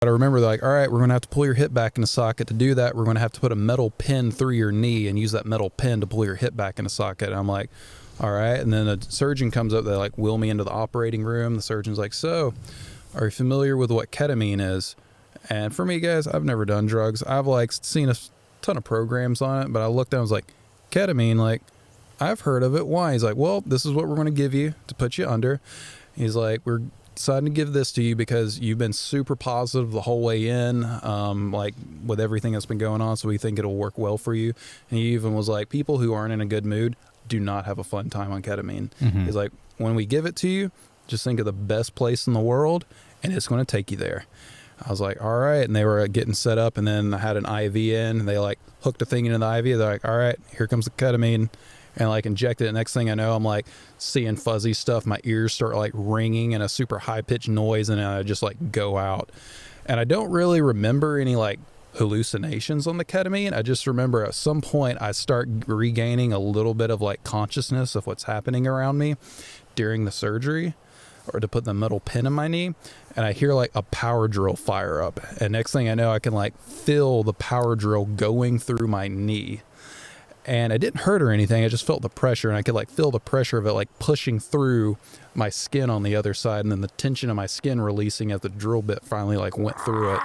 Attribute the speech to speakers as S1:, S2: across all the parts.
S1: But I remember they're like, all right, we're going to have to pull your hip back in the socket. To do that, we're going to have to put a metal pin through your knee and use that metal pin to pull your hip back in the socket. And I'm like, all right. And then a surgeon comes up, they like wheel me into the operating room. The surgeon's like, so are you familiar with what ketamine is? And for me, guys, I've never done drugs. I've like seen a ton of programs on it, but I looked down, I was like, ketamine, like I've heard of it. Why? He's like, well, this is what we're going to give you to put you under. He's like, we're deciding to give this to you because you've been super positive the whole way in, like with everything that's been going on. So we think it'll work well for you. And he even was like, people who aren't in a good mood do not have a fun time on ketamine. He's like, when we give it to you, just think of the best place in the world and it's going to take you there. I was like, all right. And they were getting set up, and then I had an IV in, and they like hooked a thing into the IV. They're like, all right, here comes the ketamine, and like injected it. Next thing I know, I'm like seeing fuzzy stuff. My ears start like ringing in a super high pitched noise, and I just like go out. And I don't really remember any like hallucinations on the ketamine. I just remember at some point I start regaining a little bit of like consciousness of what's happening around me during the surgery, or to put the metal pin in my knee, and I hear like a power drill fire up, and next thing I know, I can like feel the power drill going through my knee, and it didn't hurt or anything. I just felt the pressure, and I could like feel the pressure of it like pushing through my skin on the other side, and then the tension of my skin releasing as the drill bit finally like went through it.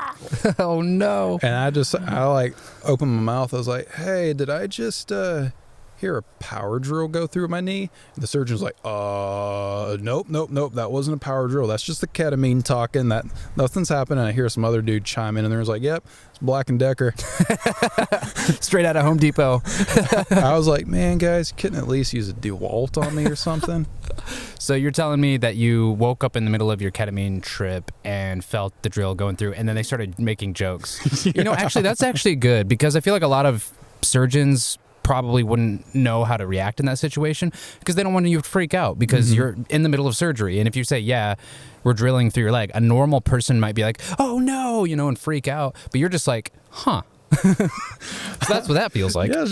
S2: Oh no.
S1: And I like opened my mouth. I was like, hey, did I just hear a power drill go through my knee? And the surgeon's like, nope, that wasn't a power drill. That's just the ketamine talking. That nothing's happened. And I hear some other dude chime in, and there's like, yep, it's Black & Decker.
S2: Straight out of Home Depot.
S1: I was like, man, guys, you couldn't at least use a DeWalt on me or something?
S2: So you're telling me that you woke up in the middle of your ketamine trip and felt the drill going through, and then they started making jokes. Yeah. You know, actually, that's actually good, because I feel like a lot of surgeons probably wouldn't know how to react in that situation, because they don't want you to freak out, because you're in the middle of surgery. And if you say, yeah, we're drilling through your leg, a normal person might be like, oh no, you know, and freak out. But you're just like, huh. So that's what that feels like.
S1: Yeah,